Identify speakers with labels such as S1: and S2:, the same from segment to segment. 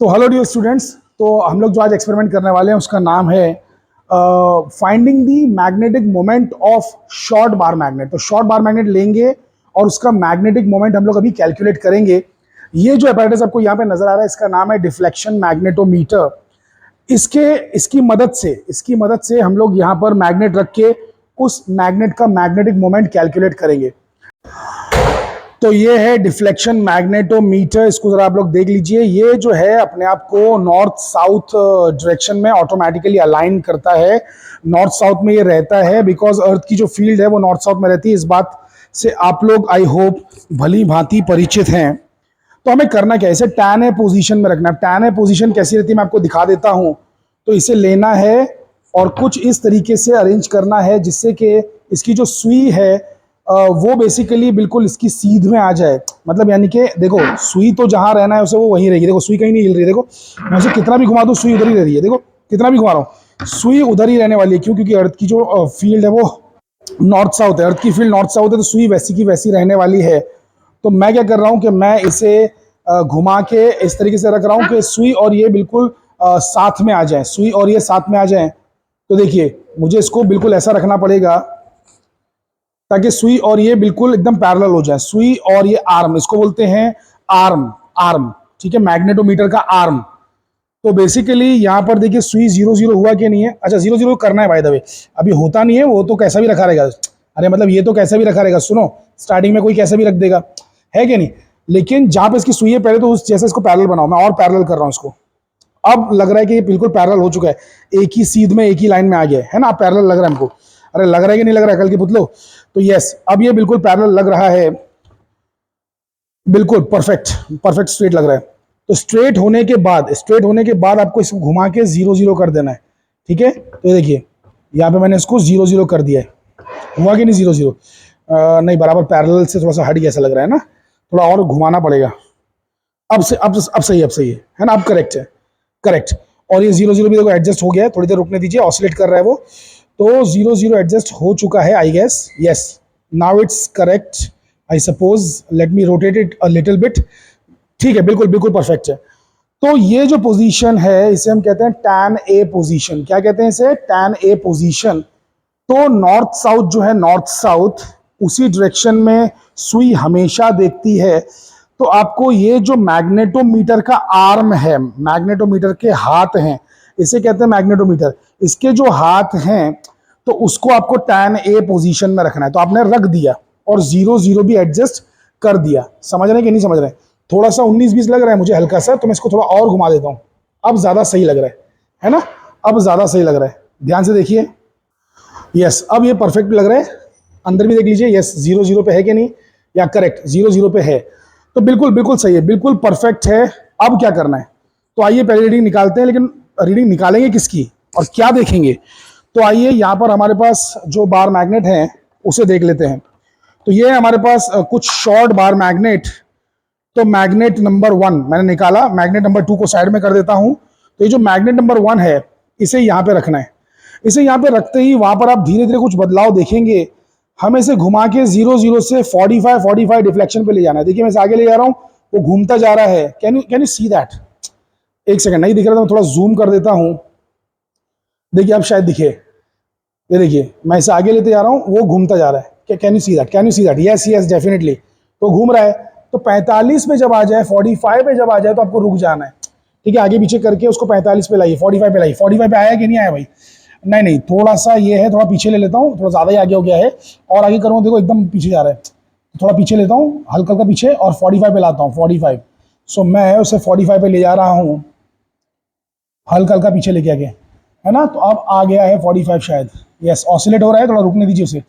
S1: तो hello dear students. तो हम लोग जो आज एक्सपेरिमेंट करने वाले हैं उसका नाम है finding the magnetic moment of short bar magnet. तो शॉर्ट बार मैग्नेट लेंगे और उसका मैग्नेटिक मोमेंट हम लोग अभी कैलकुलेट करेंगे। ये जो apparatus आपको यहाँ पे नजर आ रहा है इसका नाम है डिफ्लेक्शन मैग्नेटोमीटर। इसकी मदद से हम लोग यहाँ पर मैग्नेट रख के उस मैग्नेट का मैग्नेटिक मोमेंट कैलकुलेट करेंगे। तो ये है डिफ्लेक्शन मैग्नेटोमीटर। इसको जरा आप लोग देख लीजिए। ये जो है अपने आप को नॉर्थ साउथ डायरेक्शन में ऑटोमेटिकली अलाइन करता है। नॉर्थ साउथ में ये रहता है बिकॉज अर्थ की जो फील्ड है वो नॉर्थ साउथ में रहती है। इस बात से आप लोग आई होप भली भांति परिचित हैं। तो हमें करना क्या है, इसे टैन ए पोजीशन में रखना है। टैन ए पोजीशन कैसी रहती है मैं आपको दिखा देता हूं। तो इसे लेना है और कुछ इस तरीके से अरेंज करना है जिससे कि इसकी जो सुई है वो बेसिकली बिल्कुल इसकी सीध में आ जाए। मतलब यानी कि देखो सुई तो जहां रहना है उसे वो वहीं रहेगी। देखो सुई कहीं नहीं हिल रही है। देखो मैं उसे कितना भी घुमा दूं सुई उधर ही रह रही है। देखो कितना भी घुमा रहा हूँ सुई उधर ही रहने वाली है। क्यों? क्योंकि अर्थ की जो फील्ड है वो नॉर्थ साउथ है। अर्थ की फील्ड नॉर्थ साउथ है तो सुई वैसी की वैसी रहने वाली है। तो मैं क्या कर रहा हूँ कि मैं इसे घुमा के इस तरीके से रख रहा हूँ कि सुई और ये बिल्कुल साथ में आ जाए। सुई और ये साथ में आ जाए। तो देखिए मुझे इसको बिल्कुल ऐसा रखना पड़ेगा ताकि सुई और ये बिल्कुल एकदम पैरेलल हो जाए। सुई और ये आर्म, इसको बोलते हैं आर्म। ठीक है, मैग्नेटोमीटर का आर्म। तो बेसिकली यहाँ पर देखिए सुई 0 0 हुआ कि नहीं है। अच्छा 0 0 करना है बाय द वे, अभी होता नहीं है वो तो कैसा भी रखा रहेगा। अरे मतलब ये तो कैसा भी रखा रहेगा। सुनो स्टार्टिंग में कोई कैसा भी रख देगा, है कि नहीं। लेकिन जहां पे इसकी सुई है पहले तो उस जैसे इसको पैरेलल बनाओ। मैं और पैरेलल कर रहा हूँ इसको। अब लग रहा है कि ये बिल्कुल पैरेलल हो चुका है। एक ही सीध में एक ही लाइन में आ गया है ना। पैरेलल लग रहा है हमको। अरे लग रहा है कि नहीं लग रहा है कल के पुतलो। तो यस अब ये बिल्कुल पैरेलल लग रहा है। बिल्कुल परफेक्ट स्ट्रेट लग रहा है। तो स्ट्रेट होने के बाद आपको इसको घुमा के 0 0 कर देना है। ठीक है, तो ये देखिए यहाँ पे मैंने इसको 0 0 कर दिया है। हुआ कि नहीं 0 0? नहीं, बराबर पैरेलल से थोड़ा सा हट गया ऐसा लग रहा है ना। थोड़ा और घुमाना पड़ेगा। अब सही है ना। अब करेक्ट। और ये 0 0 भी देखो एडजस्ट हो गया है। थोड़ी देर रुकने दीजिए, ऑसिलेट कर रहा है वो। तो 0 0 एडजस्ट हो चुका है I guess. Yes now it's correct I suppose. Let me rotate it a little bit. ठीक है, बिल्कुल परफेक्ट है। तो ये जो पोजीशन है इसे हम कहते हैं टैन ए पोजीशन। क्या कहते हैं इसे? Tan A position. तो नॉर्थ साउथ जो है, नॉर्थ साउथ उसी डायरेक्शन में सुई हमेशा देखती है। तो आपको ये जो मैग्नेटोमीटर का आर्म है, मैग्नेटोमीटर के हाथ हैं, इसे कहते हैं मैग्नेटोमीटर। इसके जो हाथ हैं तो उसको आपको टैन ए पोजीशन में रखना है। तो आपने रख दिया और 0 0 भी एडजस्ट कर दिया। समझ रहे हैं कि नहीं समझ रहे हैं? थोड़ा सा 19-20 लग रहा है मुझे हल्का सा, तो मैं इसको थोड़ा और घुमा देता हूं। अब ज्यादा सही लग रहा है ना। अब ज्यादा सही लग रहा है, ध्यान से देखिए। यस अब ये परफेक्ट लग रहा है। अंदर भी देख लीजिए। यस 0 0 पे है कि नहीं, या करेक्ट 0 0 पे है। तो बिल्कुल सही है, बिल्कुल परफेक्ट है। अब क्या करना है, तो आइए पहले रीडिंग निकालते हैं। लेकिन रीडिंग निकालेंगे किसकी और क्या देखेंगे? तो आइए यहाँ पर हमारे पास जो बार मैग्नेट है उसे देख लेते हैं। तो ये है हमारे पास कुछ शॉर्ट बार मैग्नेट। तो मैग्नेट नंबर 1 मैंने निकाला। मैग्नेट नंबर 2 को साइड में कर देता हूं। तो ये जो मैग्नेट नंबर 1 है इसे यहाँ पे रखना है। इसे यहाँ पे रखते ही वहां पर आप धीरे धीरे कुछ बदलाव देखेंगे। हमें इसे घुमा के 0 0 से 45 डिफ्लेक्शन पे ले जाना है। देखिए मैं इसे आगे ले जा रहा हूँ, वो घूमता जा रहा है। Can you see that? एक सेकंड, नहीं दिख रहा था, मैं थोड़ा जूम कर देता हूं। देखिए अब शायद दिखे। ये देखिए मैं इसे आगे लेते जा रहा हूँ, वो घूमता जा रहा है। Can you see that? Yes definitely. तो घूम रहा है। तो 45 पे जब आ जाए, 45 पे जब आ जाए तो आपको रुक जाना है। ठीक है, आगे पीछे करके उसको 45 पे लाइए, 45 पे लाइए। 45 पे आया कि नहीं आया भाई? नहीं, थोड़ा सा ये है, थोड़ा पीछे ले लेता हूँ। थोड़ा ज्यादा ही आगे हो गया है और आगे करूँगा, देखो एकदम पीछे जा रहा है। थोड़ा पीछे लेता हूँ, हल्का पीछे, और 45 पे लाता हूँ। 45। सो मैं उसे 45 पे ले जा रहा हूँ, हल्का पीछे लेके आगे, है ना। तो अब आ गया है 45 शायद। यस ऑसिलेट हो रहा है, थोड़ा रुकने दीजिए उसे।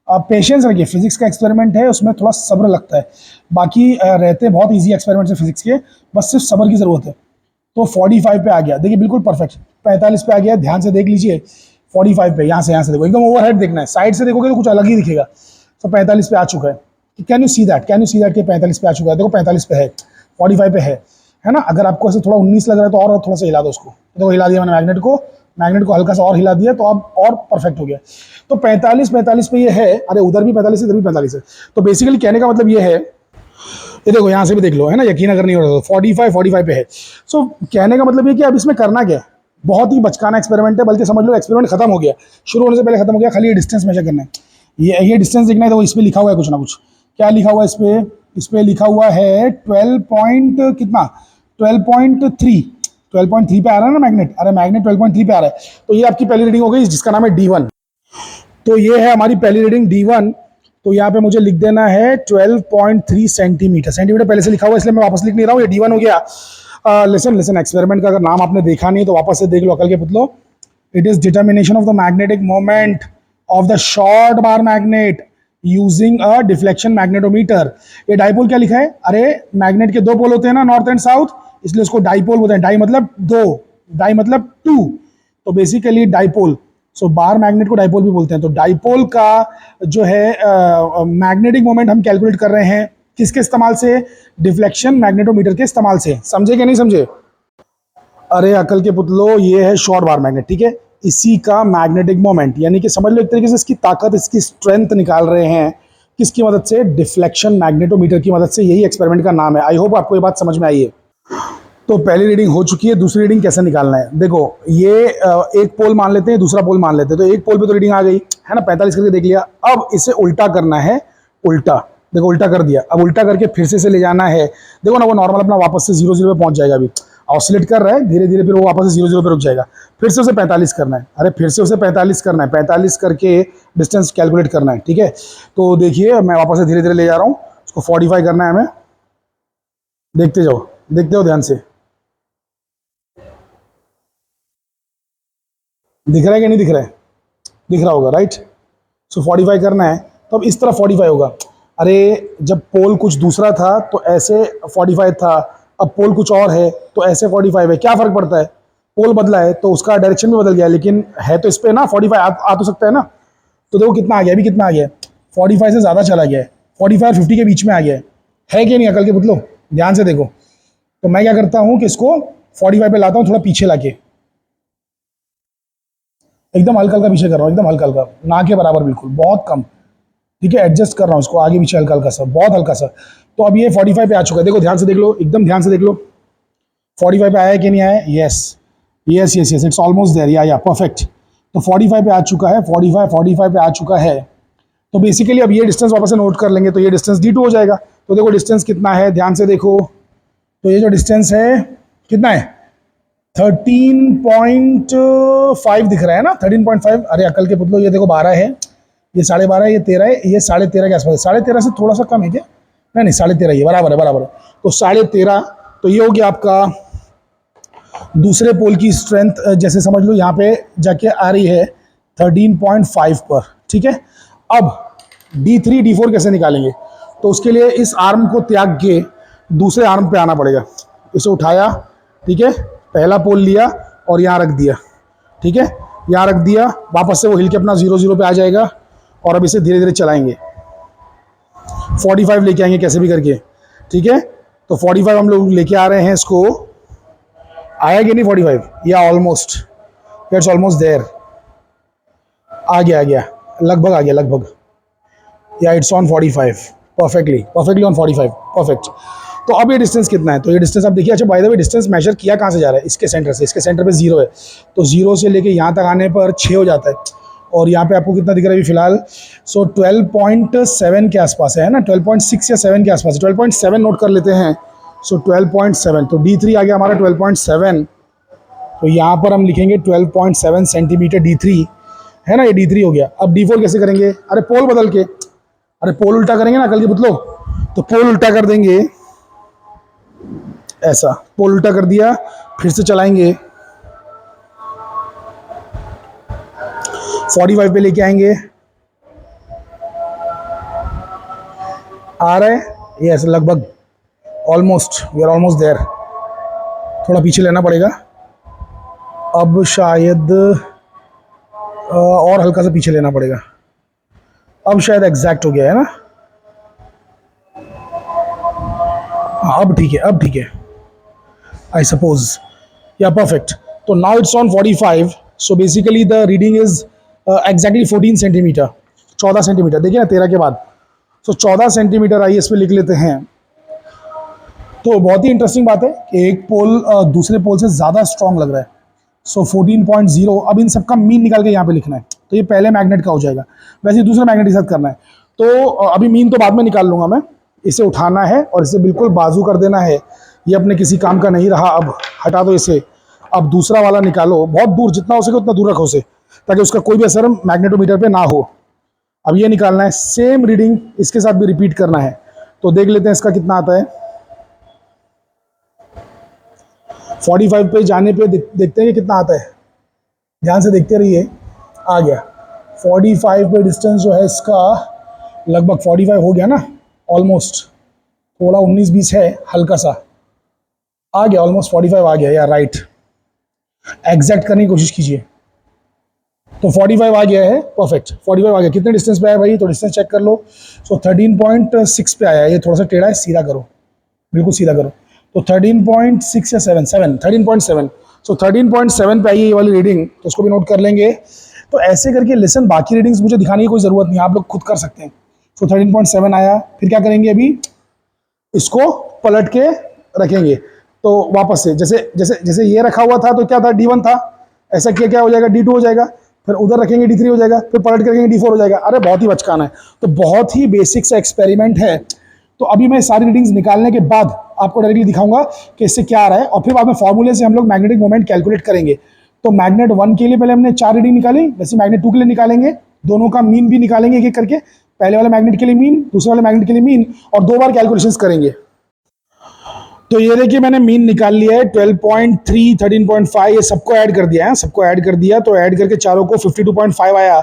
S1: आप पेशेंस रखिए, फिजिक्स का एक्सपेरिमेंट है, उसमें थोड़ा सब्र लगता है। बाकी रहते बहुत इजी एक्सपेरिमेंट है फिजिक्स के, बस सिर्फ सब्र की जरूरत है। तो 45 पे आ गया, देखिए बिल्कुल परफेक्ट। 45 पे आ गया, ध्यान से देख लीजिए। 45 पे यहाँ से देखो, एकदम ओवरहेड देखना है। साइड से देखोगे तो कुछ अलग ही दिखेगा। तो 45 पे आ चुका है। कैन यू सी दैट कि 45 पे आ चुका है? देखो 45 पे है, 45 पे है ना। अगर आपको ऐसे थोड़ा 19 लग रहा है तो और थोड़ा सा हिला दो उसको। देखो हिला दिया मैंने मैग्नेट को हल्का सा और हिला दिया, तो अब और परफेक्ट हो गया। तो 45 पे ये है। अरे उधर भी 45 है, इधर भी 45 है। तो बेसिकली कहने का मतलब ये है ये देखो यहाँ से भी देख लो, है ना, यकीन अगर नहीं हो रहा तो 45 पे है। सो कहने का मतलब ये कि अब इसमें करना क्या है, बहुत ही बचकाना एक्सपेरिमेंट है, बल्कि समझ लो एक्सपेरिमेंट खत्म हो गया, शुरू होने से पहले खत्म हो गया, खाली ये डिस्टेंस मेजर करना है। ये डिस्टेंस देखना है, तो इस पर लिखा हुआ है कुछ ना कुछ, क्या लिखा हुआ है इस पे लिखा हुआ है 12 पॉइंट कितना, 12.3, 12.3 पे आ रहा है ना मैग्नेट, अरे मैग्नेट 12.3 पे आ रहा है। तो ये आपकी पहली रीडिंग हो गई जिसका नाम है D1। तो ये है हमारी पहली रीडिंग D1। तो यहाँ पे मुझे लिख देना है 12.3 सेंटीमीटर, सेंटीमीटर पहले से लिखा हुआ है इसलिए मैं वापस लिख नहीं रहा हूँ, ये D1 हो गया। लिसन एक्सपेरिमेंट का अगर नाम आपने देखा नहीं तो वापस से देख लो अकल के पुतलो। It is determination of the magnetic moment of the short bar magnet using a deflection magnetometer. ये डाइपोल क्या लिखा है, अरे मैग्नेट के दो पोल होते हैं ना, नॉर्थ एंड साउथ, इसलिए उसको डाइपोल बोलते हैं। डाई मतलब दो, डाई मतलब टू, तो बेसिकली डाइपोल। सो बार मैग्नेट को डाइपोल भी बोलते हैं। तो डाइपोल का जो है मैग्नेटिक मोमेंट हम कैलकुलेट कर रहे हैं किसके इस्तेमाल से, डिफ्लेक्शन मैग्नेटोमीटर के इस्तेमाल से। समझे कि नहीं समझे? अरे अकल के पुतलो, ये है शॉर्ट बार मैग्नेट, ठीक है, इसी का मैग्नेटिक मोमेंट, यानी कि समझ लो एक तरीके से इसकी ताकत, इसकी स्ट्रेंथ निकाल रहे हैं किसकी मदद से, डिफ्लेक्शन मैग्नेटोमीटर की मदद से। यही एक्सपेरिमेंट का नाम है। आई होप आपको ये बात समझ में आई है। तो पहली रीडिंग हो चुकी है, दूसरी रीडिंग कैसे निकालना है देखो। ये एक पोल मान लेते हैं, दूसरा पोल मान लेते हैं। तो एक पोल पे तो रीडिंग आ गई है ना, 45 करके देख लिया। अब इसे उल्टा करना है, उल्टा, देखो उल्टा कर दिया। अब उल्टा करके फिर से ले जाना है, देखो ना वो नॉर्मल अपना वापस से 0 0 पे पहुंच जाएगा। अभी ऑसिलेट कर रहा है धीरे धीरे, फिर वो वापस से 0 0 पे रुक जाएगा। फिर से उसे 45 करना है, अरे फिर से उसे 45 करना है, 45 करके डिस्टेंस कैलकुलेट करना है, ठीक है। तो देखिए मैं वापस से धीरे धीरे ले जा रहा हूँ, उसको 45 करना है हमें। देखते जाओ, देखते हो ध्यान से, दिख रहा है कि नहीं दिख रहा है? दिख रहा होगा, राइट। सो 45 करना है, तो अब इस तरफ 45 होगा। अरे जब पोल कुछ दूसरा था तो ऐसे 45 था, अब पोल कुछ और है तो ऐसे 45 है। क्या फ़र्क पड़ता है, पोल बदला है तो उसका डायरेक्शन भी बदल गया, लेकिन है तो इस पर ना 45 आ तो सकता है ना। तो देखो कितना आ गया, अभी कितना आ गया, 45 से ज़्यादा चला गया है, 45 और 50 के बीच में आ गया है कि नहीं अकल के पुतलो? ध्यान से देखो। तो मैं क्या करता हूँ कि इसको 45 पे लाता हूँ, थोड़ा पीछे लाके, एकदम हल्का हल्का पीछे कर रहा हूँ, एकदम हल्का हल्का, ना के बराबर, बिल्कुल बहुत कम, ठीक है। एडजस्ट कर रहा हूँ इसको आगे पीछे हल्का हल्का सा, बहुत हल्का सा। तो अब ये 45 पे आ चुका है, देखो ध्यान से देख लो, एकदम ध्यान से देख लो, 45 पे आया है कि नहीं आया? Yes yes yes yes, it's almost there, yeah perfect. तो 45 पे आ चुका है, 45 पे आ चुका है। तो बेसिकली अब ये डिस्टेंस वापस से नोट कर लेंगे, तो ये डिस्टेंस D2 हो जाएगा। तो देखो डिस्टेंस कितना है, ध्यान से देखो। तो ये जो डिस्टेंस है कितना है, 13.5 दिख रहा है ना, 13.5। अरे अकल के पुतलो, ये देखो 12 है, ये 12.5 है, ये 13 है, ये 13.5 के आसपास है। 13.5 से थोड़ा सा कम है क्या? नहीं 13.5, ये बराबर है, बराबर है। तो 13.5, तो ये हो गया आपका दूसरे पोल की स्ट्रेंथ। जैसे समझ लो यहाँ पे जाके आ रही है 13.5 पर, ठीक है। अब D3 D4 कैसे निकालेंगे? तो उसके लिए इस आर्म को त्याग के दूसरे आर्म पे आना पड़ेगा। इसे उठाया, ठीक है, पहला पोल लिया और यहाँ रख दिया, ठीक है, यहाँ रख दिया, वापस से वो हिल के अपना 0 0 पे आ जाएगा। और अब इसे धीरे धीरे चलाएंगे, 45 लेके आएंगे कैसे भी करके, ठीक है। तो 45 हम लोग लेके आ रहे हैं, इसको आया कि नहीं 45? या ऑलमोस्ट, इट्स ऑलमोस्ट देयर, आ गया, लगभग आ गया, लगभग, या it's on 45, perfectly on 45, perfect. तो अब ये डिस्टेंस कितना है? तो ये डिस्टेंस आप देखिए। अच्छा by the way, distance measure किया कहाँ से जा रहा है? इसके सेंटर से, इसके सेंटर पे 0 है, तो 0 से लेके यहाँ तक आने पर 6 हो जाता है। और यहाँ पे आपको कितना दिख रहा है अभी फिलहाल? सो 12.7 के आसपास है ना, 12.6 या 7 के आसपास, 12.7 नोट कर लेते हैं। सो 12.7, तो D3 आ गया हमारा 12.7। तो यहाँ पर हम लिखेंगे 12.7 सेंटीमीटर D3, है ना, ये D3 हो गया। अब D4 कैसे करेंगे? अरे पोल बदल के, अरे पोल उल्टा करेंगे ना कल के पुतलो। तो पोल उल्टा कर देंगे, ऐसा पोल उल्टा कर दिया, फिर से चलाएंगे, 45 पे लेके आएंगे, आ रहा है ये ऐसे लगभग, almost, we are almost there. थोड़ा पीछे लेना पड़ेगा, अब शायद और हल्का सा पीछे लेना पड़ेगा। अब शायद एग्जैक्ट हो गया है ना, हाँ अब ठीक है, अब ठीक है, आई सपोज, या परफेक्ट। तो now it's on 45। So basically the reading is exactly 14 centimetre, 14 centimetre, देखिए ना 13 के बाद। सो 14 सेंटीमीटर, आइए इस पर लिख लेते हैं तो बहुत ही इंटरेस्टिंग बात है कि एक पोल दूसरे पोल से ज़्यादा स्ट्रांग लग रहा है। सो 14.0, अब इन सबका मीन निकाल के यहाँ पे लिखना है। तो ये पहले मैग्नेट का हो जाएगा, वैसे ही दूसरे मैग्नेट के साथ करना है। तो अभी मीन तो बाद में निकाल लूँगा मैं। इसे उठाना है और इसे बिल्कुल बाजू कर देना है। ये अपने किसी काम का नहीं रहा, अब हटा दो इसे। अब दूसरा वाला निकालो, बहुत दूर, जितना हो सके उतना दूर रखो उसे, ताकि उसका कोई भी असर मैग्नेटोमीटर पे ना हो। अब ये निकालना है, सेम रीडिंग इसके साथ भी रिपीट करना है। तो देख लेते हैं इसका कितना आता है। 45 पे जाने पे देखते हैं कि कितना आता है। ध्यान से देखते रहिए। आ गया 45 पे। डिस्टेंस जो है इसका लगभग 45 हो गया ना, ऑलमोस्ट। थोड़ा 19-20 है, हल्का सा आ गया, ऑलमोस्ट 45 आ गया यार। राइट, एग्जैक्ट करने की कोशिश कीजिए। तो 45 आ गया है, परफेक्ट। 45 आ गया। कितने डिस्टेंस पे आया भाई? तो डिस्टेंस चेक कर लो। सो 13.6 पे आया। ये थोड़ा सा टेढ़ा है, सीधा करो, बिल्कुल सीधा करो। तो 13.6 या 7 13.7। सो 13.7 पे आई है ये वाली रीडिंग, तो उसको भी नोट कर लेंगे। तो ऐसे करके लिसन, बाकी रीडिंग्स मुझे दिखाने की कोई ज़रूरत नहीं, आप लोग खुद कर सकते हैं। सो 13.7 आया। फिर क्या करेंगे? अभी इसको पलट के रखेंगे। तो वापस से जैसे जैसे जैसे ये रखा हुआ था तो क्या था? D1 था। ऐसा किया क्या हो जाएगा? D2 हो जाएगा। फिर उधर रखेंगे D3 हो जाएगा। फिर पलट के रखेंगे D4 हो जाएगा। अरे बहुत ही बचकाना है। तो बहुत ही बेसिक सा एक्सपेरिमेंट है। तो अभी मैं सारी रीडिंग्स निकालने के बाद आपको डायरेक्टली दिखाऊंगा कि इससे क्या आ रहा है, और फिर बाद में फॉर्मूले से हम लोग मैग्नेटिक मोमेंट कैलकुलेट करेंगे। तो मैग्नेट 1 के लिए पहले हमने 4 रीडिंग निकाली, वैसे मैग्नेट 2 के लिए निकालेंगे। दोनों का मीन भी निकालेंगे एक एक करके। पहले वाले मैग्नेट के लिए मीन, दूसरे वाले मैग्नेट के लिए मीन, और 2 बार कैलकुलेशंस करेंगे। तो ये देखिए मैंने मीन निकाल लिया है। 12.3, 13.5, ये सबको ऐड कर दिया है, सबको ऐड कर दिया। तो ऐड करके चारों को 52.5 आया।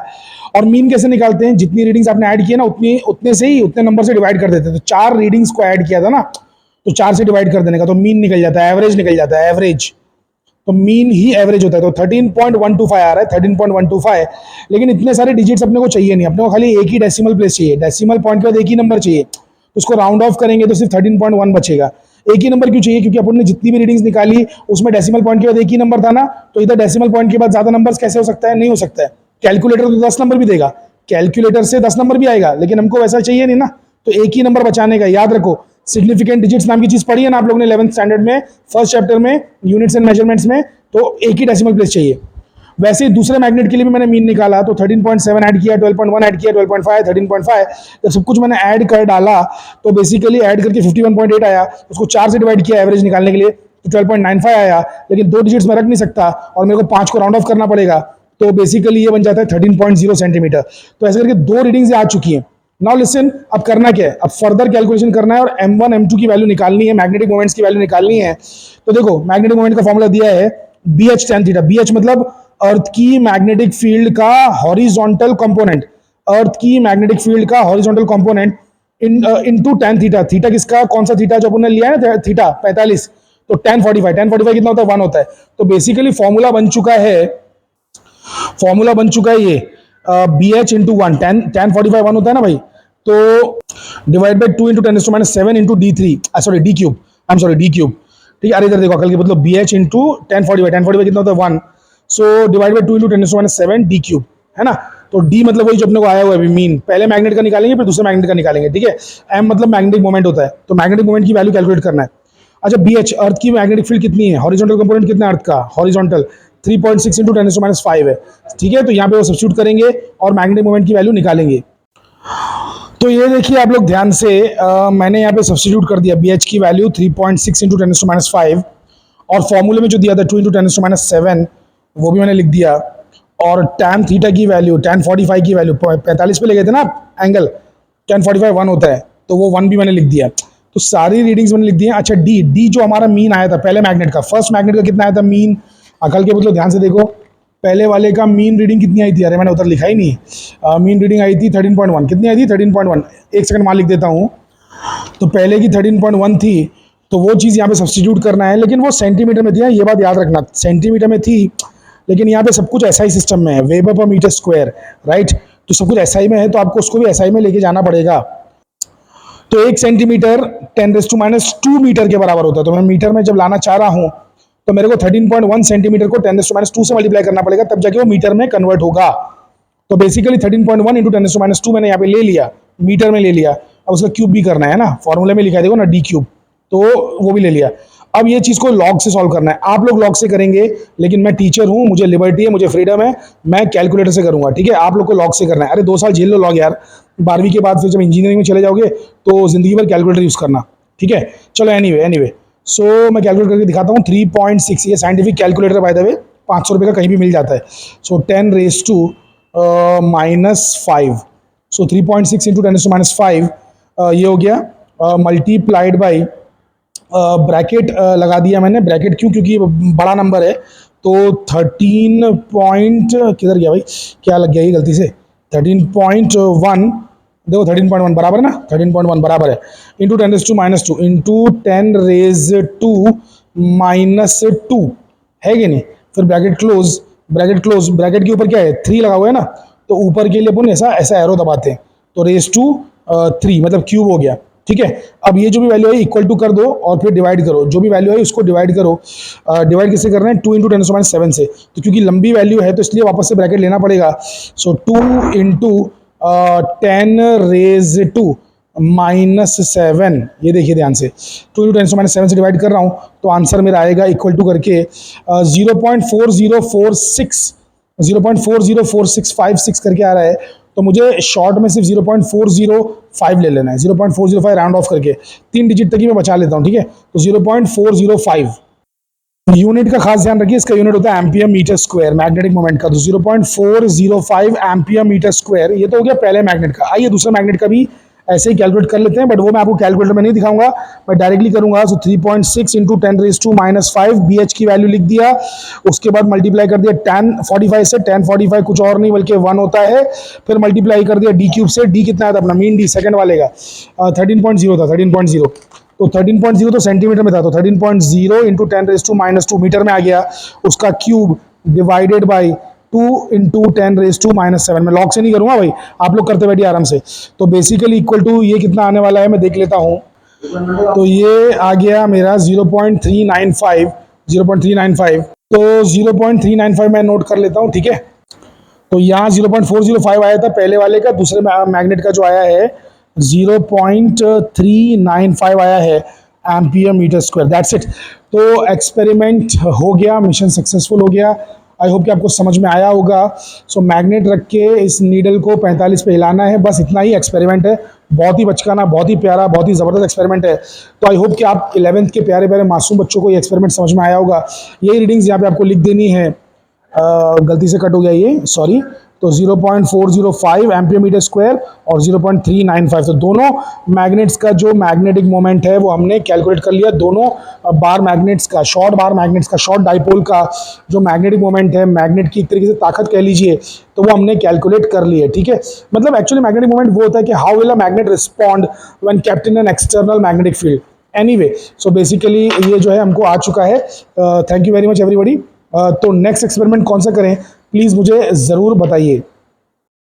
S1: और मीन कैसे निकालते हैं? जितनी रीडिंग्स आपने ऐड की है ना, उतने से ही उतने नंबर से डिवाइड कर देते हैं। तो 4 रीडिंग्स को ऐड किया था ना, तो 4 से डिवाइड कर देने का, तो मीन निकल जाता है, एवरेज निकल जाता है, एवरेज। तो मीन ही एवरेज होता है। तो 13.125 आ रहा है, 13.125। लेकिन इतने सारे डिजिट्स अपने को चाहिए नहीं, अपने को खाली एक ही डेसिमल प्लेस चाहिए। डेसिमल पॉइंट के बाद एक ही नंबर चाहिए। तो उसको राउंड ऑफ करेंगे तो सिर्फ 13.1 बचेगा। एक ही नंबर क्यों चाहिए? क्योंकि अपन ने जितनी भी रीडिंग्स निकाली उसमें डेसिमल पॉइंट के बाद एक ही नंबर था ना। तो इधर डेसिमल पॉइंट के बाद ज्यादा नंबर्स कैसे हो सकता है? नहीं हो सकता है। कैलकुलेटर तो 10 नंबर भी देगा, कैलकुलेटर से 10 नंबर भी आएगा, लेकिन हमको वैसा चाहिए नहीं ना। तो एक ही नंबर बचाने का। याद रखो, सिग्निफिकेंट डिजिट्स नाम की चीज पढ़ी है ना आप लोगों ने 11th स्टैंडर्ड में, फर्स्ट चैप्टर में, यूनिट्स एंड मेजरमेंट्स में। तो एक ही डेसिमल प्लेस चाहिए। वैसे ही दूसरे मैग्नेट के लिए भी मैंने मीन निकाला। तो 13.7 ऐड किया, 12.1 ऐड किया, 12.5, 13.5। जब सब कुछ मैंने ऐड कर डाला तो बेसिकली ऐड करके 51.8 आया। उसको 4 से डिवाइड किया एवरेज निकालने के लिए, तो 12.95 आया। लेकिन 2 डिजिट्स में रख नहीं सकता और मेरे को 5 को राउंड ऑफ करना पड़ेगा। तो बेसिकली ये बन जाता है 13.0 सेंटीमीटर। तो ऐसे करके 2 रीडिंग्स आ चुकी हैं। नाउ लिसन, अब करना क्या है? अब फर्दर कैलकुलेशन करना है और M1 M2 की वैल्यू निकालनी है, मैग्नेटिक मोमेंट्स की वैल्यू निकालनी है। तो देखो मैग्नेटिक मोमेंट का फॉर्मूला दिया है BH tan थीटा। BH मतलब अर्थ की मैग्नेटिक फील्ड का हॉरिजॉन्टल कंपोनेंट, अर्थ की मैग्नेटिक फील्ड का horizontal component into tan theta. Theta किसका? कौन सा थीटा जो अपन ने लिया है? थीटा 45। तो tan 45, tan 45 कितना होता है? 1 होता है। तो बेसिकली फॉर्मूला बन चुका है, फॉर्मूला बन चुका है ये BH इंटू 1, tan 45 1 होता है ना भाई। तो divide by 2 into 10⁻7 into D3, sorry D cube, I am sorry D cube. ठीक है, अरे इधर देखो अकल के मतलब BH इंटू tan 45 कितना होता है? 1। So divide by 2 into 10⁻7 D cube, है ना। तो D मतलब वही जो अपने को आया हुआ है अभी मीन। पहले मैग्नेट का निकालेंगे फिर दूसरे मैग्नेट का निकालेंगे, ठीक है। M मतलब मैग्नेटिक मोमेंट होता है, तो मैग्नेटिक मोमेंट की वैल्यू कैलकुलेट करना है। अच्छा, BH अर्थ की मैग्नेटिक फील्ड कितनी है? हॉरिजॉन्टल कंपोनेंट कितना है अर्थ का? हॉरिजॉन्टल 3.6 इंटू 10⁻5 है, ठीक है। तो यहाँ पे वो सब्स्टिट्यूट करेंगे और मैग्नेटिक मोमेंट की वैल्यू निकालेंगे। तो ये देखिए आप लोग ध्यान से, मैंने यहाँ पे सब्स्टिट्यूट कर दिया BH की वैल्यू 3.6 इंटू 10⁻5, और फॉर्मूले में जो दिया था 2 इंटू 10⁻7 वो भी मैंने लिख दिया। और tan थीटा की वैल्यू, tan 45 की वैल्यू 45 पे ले गए थे ना एंगल, tan 45 1 होता है, तो वो 1 भी मैंने लिख दिया। तो सारी रीडिंग्स मैंने लिख दी हैं। अच्छा, D जो हमारा मीन आया था पहले मैग्नेट का, फर्स्ट मैग्नेट का कितना आया था मीन? अकल के मतलब ध्यान से देखो, पहले वाले का मीन रीडिंग कितनी आई थी? अरे मैंने उधर लिखा ही नहीं। मीन रीडिंग आई थी 13.1। कितनी आई थी? 13.1। एक सेकंड मान लिख देता हूँ। तो पहले की 13.1 थी, तो वो चीज़ यहाँ पे सब्स्टिट्यूट करना है, लेकिन वो सेंटीमीटर में थी, ये बात याद रखना, सेंटीमीटर में थी। लेकिन यहाँ पे सब कुछ SI सिस्टम में है, वेबर पर मीटर स्क्वायर, राइट। तो सब कुछ SI में है, तो आपको उसको भी SI में लेके जाना पड़ेगा। तो 1 सेंटीमीटर 10⁻² मीटर के बराबर होता है। तो मैं मीटर में जब लाना चाह रहा हूँ तो मेरे को 13.1 सेंटीमीटर को 10⁻² से मल्टीप्लाई करना पड़ेगा, तब जाके वो मीटर में कन्वर्ट होगा। तो बेसिकली 13.1 इंटू 10⁻² मैंने यहाँ पे ले लिया, मीटर में ले लिया। अब उसका क्यूब भी करना है ना, फॉर्मूले में लिखा है देखो ना D क्यूब। तो वो भी ले लिया। अब ये चीज़ को लॉग से सॉल्व करना है। आप लोग लॉग से करेंगे, लेकिन मैं टीचर हूँ, मुझे लिबर्टी है, मुझे फ्रीडम है, मैं कैलकुलेटर से करूँगा, ठीक है। आप लोग को लॉग से करना है। अरे 2 साल झेल लो लॉग यार, 12वीं के बाद फिर जब इंजीनियरिंग में चले जाओगे तो ज़िंदगी भर कैलकुलेटर यूज़ करना, ठीक है। चलो एनीवे सो मैं कैलकुलेट करके दिखाता हूँ। 3.6 ये scientific calculator by the way, 500 रुपये का कहीं भी मिल जाता है। सो 10 रेज टू -5, सो 3.6 इंटू 10⁻⁵ ये हो गया, मल्टीप्लाइड बाई ब्रैकेट लगा दिया मैंने। ब्रैकेट क्यों? क्योंकि ये बड़ा नंबर है, तो 13 पॉइंट किधर गया भाई, क्या लग गया ये गलती से, 13.1, देखो 13.1 बराबर है ना, 13.1 बराबर है, इंटू 10⁻⁻2 इंटू 10⁻⁻2 है कि नहीं। फिर ब्रैकेट क्लोज, ब्रैकेट के ऊपर क्या है, 3 लगा हुआ है ना, तो ऊपर के लिए अपन ऐसा ऐसा एरो दबाते हैं, तो रेज टू 3 मतलब क्यूब हो गया, ठीक है। अब ये जो भी वैल्यू है इक्वल टू कर दो और फिर डिवाइड करो, जो भी वैल्यू है उसको डिवाइड करो। डिवाइड किससे करना है, 2 इंटू 10⁻⁷ से, तो क्योंकि लंबी वैल्यू है तो इसलिए वापस से ब्रैकेट लेना पड़ेगा। सो 2 इंटू 10 रेज टू -7, ये देखिए ध्यान से, 2 इंटू 10⁻⁷ से डिवाइड कर रहा हूँ, तो आंसर मेरा आएगा इक्वल टू करके 0.4046 करके आ रहा है। तो मुझे शॉर्ट में सिर्फ 0.405 ले लेना है, 0.405 राउंड ऑफ करके 3 डिजिट तक ही मैं बचा लेता हूँ, ठीक है। तो 0.405 यूनिट का खास ध्यान रखिए, इसका यूनिट होता है ampere metre square magnetic moment का। तो 0.405 एम्पियर मीटर स्क्वायर, ये तो हो गया पहले मैग्नेट का। आइए दूसरे मैग्नेट का भी ऐसे ही कैलकुलेट कर लेते हैं, बट वो मैं आपको कैलकुलेटर में नहीं दिखाऊंगा, मैं डायरेक्टली करूंगा। सो 3.6 इंटू 10⁻⁻5 BH की वैल्यू लिख दिया, उसके बाद मल्टीप्लाई कर दिया 1045 से, 1045 कुछ और नहीं बल्कि 1 होता है, फिर मल्टीप्लाई कर दिया डी क्यूब से, डी कितना है अपना मीन डी सेकंड वाले का 13.0 था, 13.0, तो 13.0 तो सेंटीमीटर में था, तो 13.0 इंटू 10⁻⁻2 मीटर में आ गया, उसका क्यूब डिवाइडेड बाई 2 इंटू 10⁻⁻7। मैं लॉग से नहीं करूँगा भाई, आप लोग करते बैठिए आराम से। तो बेसिकली इक्वल टू ये कितना आने वाला है मैं देख लेता हूँ, तो ये आ गया मेरा 0.395, 0.395, तो 0.395 मैं नोट कर लेता हूँ, ठीक है। तो यहाँ 0.405 आया था पहले वाले का, दूसरे मैग्नेट का जो आया है 0.395 आया है ampere metre square, that's it. तो एक्सपेरिमेंट हो गया, मिशन सक्सेसफुल हो गया। आई होप कि आपको समझ में आया होगा। सो मैग्नेट रख के इस नीडल को 45 पे हिलाना है, बस इतना ही एक्सपेरिमेंट है। बहुत ही बचकाना, बहुत ही प्यारा, बहुत ही ज़बरदस्त एक्सपेरिमेंट है। तो आई होप कि आप 11th के प्यारे प्यारे मासूम बच्चों को ये एक्सपेरिमेंट समझ में आया होगा। यही रीडिंग्स यहाँ पे आपको लिख देनी है, गलती से कट हो गया ये, सॉरी। तो 0.405 एम्पियर मीटर स्क्वायर और 0.395, तो दोनों मैग्नेट्स का जो मैग्नेटिक मोमेंट है वो हमने कैलकुलेट कर लिया। दोनों बार मैग्नेट्स का, शॉर्ट बार मैग्नेट्स का, शॉर्ट डाइपोल का जो मैग्नेटिक मोमेंट है, मैग्नेट की एक तरीके से ताकत कह लीजिए, तो वो हमने कैलकुलेट कर ली है, ठीक है। मतलब एक्चुअली मैग्नेटिक मोमेंट वो होता है कि how will a magnet respond when kept in an external magnetic field. Anyway, so basically ये जो है हमको आ चुका है। Thank you very much everybody. तो नेक्स्ट एक्सपेरिमेंट कौन सा करें प्लीज़ मुझे ज़रूर बताइए।